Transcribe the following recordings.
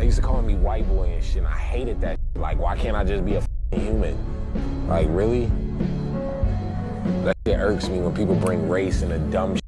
used to call me white boy and shit, and I hated that. Like, why can't I just be a human? Like, really? That shit irks me when people bring race into dumb shit.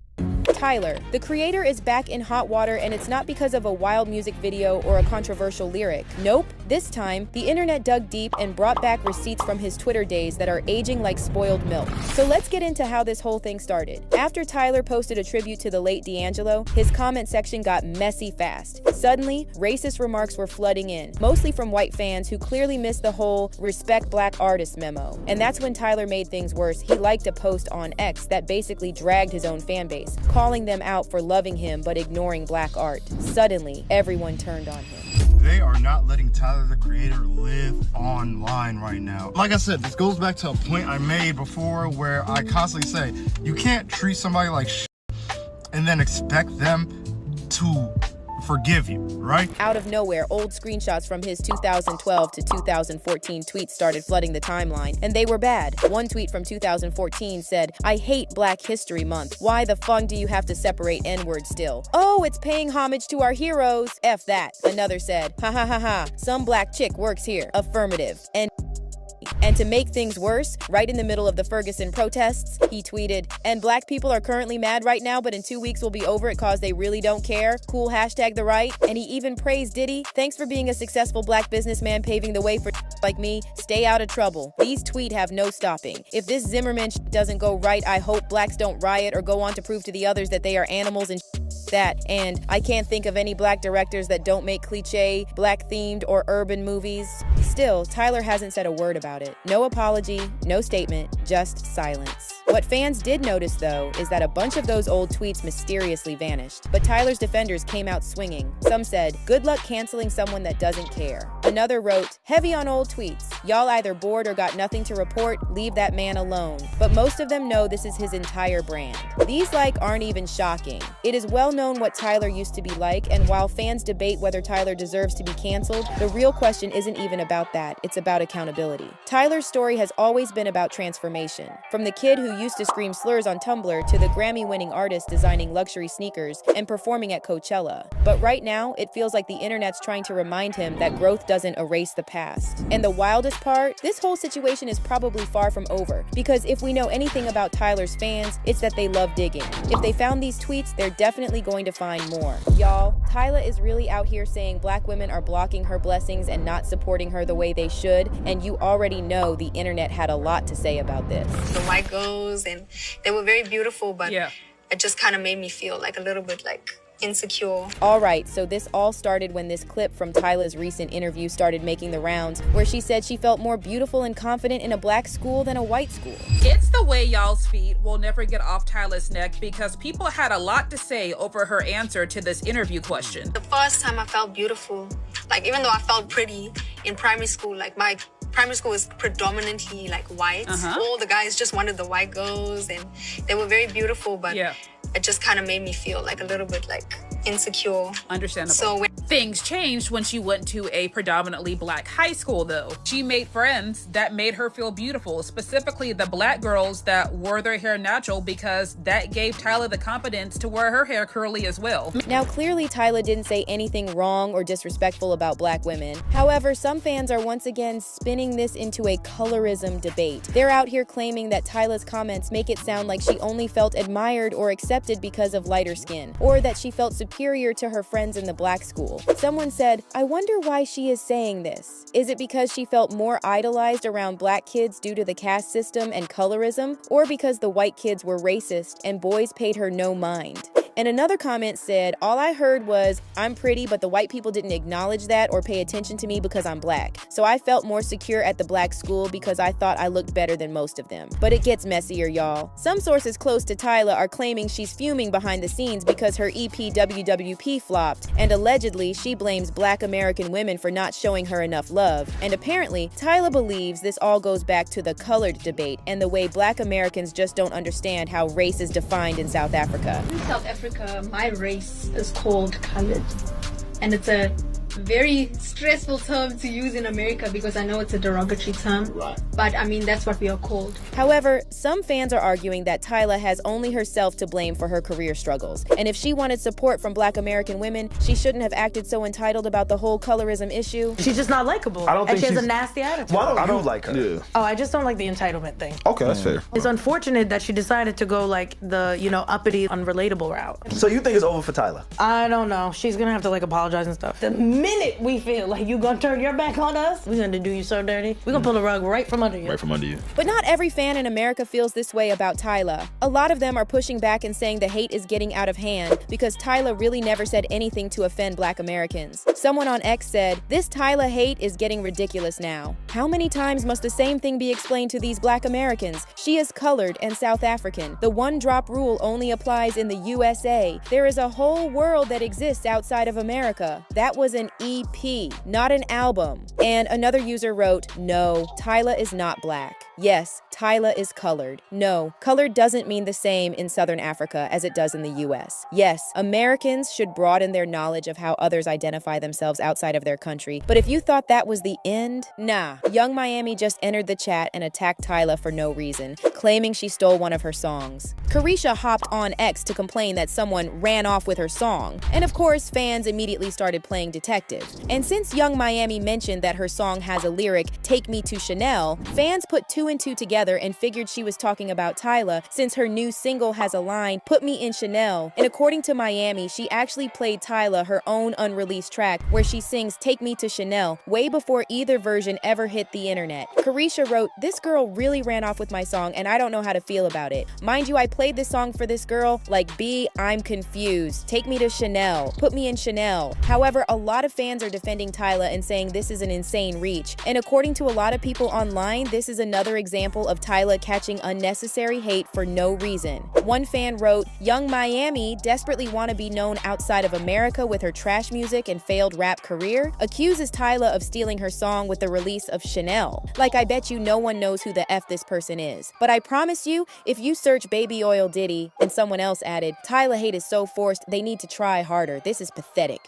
Tyler, the creator, is back in hot water, and it's not because of a wild music video or a controversial lyric. Nope. This time, the internet dug deep and brought back receipts from his Twitter days that are aging like spoiled milk. So let's get into how this whole thing started. After Tyler posted a tribute to the late D'Angelo, his comment section got messy fast. Suddenly, racist remarks were flooding in, mostly from white fans who clearly missed the whole respect black artists memo. And that's when Tyler made things worse. He liked a post on X that basically dragged his own fan base, calling them out for loving him but ignoring black art. Suddenly, everyone turned on him. They are not letting Tyler, the creator, live online right now. Like I said, this goes back to a point I made before where I constantly say, you can't treat somebody like shit and then expect them to forgive you, right? Out of nowhere, old screenshots from his 2012 to 2014 tweets started flooding the timeline, and they were bad. One tweet from 2014 said, "I hate Black History Month. Why the fuck do you have to separate N-words still? Oh, it's paying homage to our heroes. F that." Another said, "Ha ha ha ha, some black chick works here. Affirmative." And to make things worse, right in the middle of the Ferguson protests, he tweeted, "And black people are currently mad right now, but in 2 weeks will be over it cause they really don't care. Cool hashtag the right." And he even praised Diddy. "Thanks for being a successful black businessman paving the way for like me. Stay out of trouble." These tweets have no stopping. If this Zimmerman doesn't go right, I hope blacks don't riot or go on to prove to the others that they are animals and that. And I can't think of any black directors that don't make cliche, black-themed, or urban movies. Still, Tyler hasn't said a word about it. No apology, no statement, just silence. What fans did notice, though, is that a bunch of those old tweets mysteriously vanished. But Tyler's defenders came out swinging. Some said, "Good luck canceling someone that doesn't care." Another wrote, "Heavy on old tweets. Y'all either bored or got nothing to report. Leave that man alone." But most of them know this is his entire brand. These aren't even shocking. It is well known what Tyler used to be like, and while fans debate whether Tyler deserves to be canceled, the real question isn't even about that. It's about accountability. Tyler's story has always been about transformation. From the kid who used to scream slurs on Tumblr to the Grammy-winning artist designing luxury sneakers and performing at Coachella. But right now, it feels like the internet's trying to remind him that growth doesn't erase the past. And the wildest part, this whole situation is probably far from over, because if we know anything about Tyler's fans, it's that they love digging. If they found these tweets, they're definitely going to find more. Y'all, Tyla is really out here saying black women are blocking her blessings and not supporting her the way they should, and you already know the internet had a lot to say about this. The white girls, and they were very beautiful, but it just kind of made me feel like a little bit like insecure. Alright, so this all started when this clip from Tyla's recent interview started making the rounds, where she said she felt more beautiful and confident in a black school than a white school. It's the way y'all's feet will never get off Tyla's neck, because people had a lot to say over her answer to this interview question. The first time I felt beautiful, like even though I felt pretty in primary school, like my primary school was predominantly like white. All the guys just wanted the white girls, and they were very beautiful, but it just kind of made me feel like a little bit like insecure. Understandable. So things changed when she went to a predominantly black high school, though. She made friends that made her feel beautiful, specifically the black girls that wore their hair natural, because that gave Tyla the confidence to wear her hair curly as well. Now, clearly Tyla didn't say anything wrong or disrespectful about black women. However, some fans are once again spinning this into a colorism debate. They're out here claiming that Tyla's comments make it sound like she only felt admired or accepted because of lighter skin, or that she felt superior to her friends in the black school. Someone said, "I wonder why she is saying this. Is it because she felt more idolized around black kids due to the caste system and colorism, or because the white kids were racist and boys paid her no mind?" And another comment said, "All I heard was, I'm pretty, but the white people didn't acknowledge that or pay attention to me because I'm black. So I felt more secure at the black school because I thought I looked better than most of them." But it gets messier, y'all. Some sources close to Tyla are claiming she's fuming behind the scenes because her EP WWP flopped, and allegedly she blames black American women for not showing her enough love. And apparently, Tyla believes this all goes back to the colored debate and the way black Americans just don't understand how race is defined in South Africa. In South Africa, my race is called colored, and it's a very stressful term to use in America because I know it's a derogatory term. Right. But I mean, that's what we are called. However, some fans are arguing that Tyla has only herself to blame for her career struggles. And if she wanted support from Black American women, she shouldn't have acted so entitled about the whole colorism issue. She's just not likable. I don't think she has a nasty attitude. Well, I don't like her. Yeah. Oh, I just don't like the entitlement thing. Okay, that's fair. It's unfortunate that she decided to go like the, uppity, unrelatable route. So you think it's over for Tyla? I don't know. She's gonna have to like apologize and stuff. The minute we feel like you gonna turn your back on us, we're gonna do you so dirty. We're gonna pull the rug right from under you. Right from under you. But not every fan in America feels this way about Tyla. A lot of them are pushing back and saying the hate is getting out of hand because Tyla really never said anything to offend Black Americans. Someone on X said, "This Tyla hate is getting ridiculous now. How many times must the same thing be explained to these Black Americans? She is colored and South African. The one-drop rule only applies in the USA. There is a whole world that exists outside of America. That was an EP, not an album." And another user wrote, "No, Tyla is not Black. Yes, Tyla is colored. No, colored doesn't mean the same in Southern Africa as it does in the US. Yes, Americans should broaden their knowledge of how others identify themselves outside of their country. But if you thought that was the end, nah." Young Miami just entered the chat and attacked Tyla for no reason, claiming she stole one of her songs. Carisha hopped on X to complain that someone ran off with her song. And of course, fans immediately started playing detective. And since Young Miami mentioned that her song has a lyric, "Take Me to Chanel," fans put two and two together and figured she was talking about Tyla since her new single has a line, "Put me in Chanel." And according to Miami, she actually played Tyla her own unreleased track where she sings "Take Me to Chanel" way before either version ever hit the internet. Carisha wrote, "This girl really ran off with my song and I don't know how to feel about it. Mind you, I played this song for this girl. Like, B, I'm confused. Take me to Chanel. Put me in Chanel." However, a lot of fans are defending Tyla and saying this is an insane reach. And according to a lot of people online, this is another example of Tyla catching unnecessary hate for no reason. One fan wrote, "Young Miami, desperately want to be known outside of America with her trash music and failed rap career, accuses Tyla of stealing her song with the release of Chanel. Like, I bet you no one knows who the F this person is. But I promise you, if you search Baby Oil Diddy," and someone else added, "Tyla hate is so forced, they need to try harder. This is pathetic."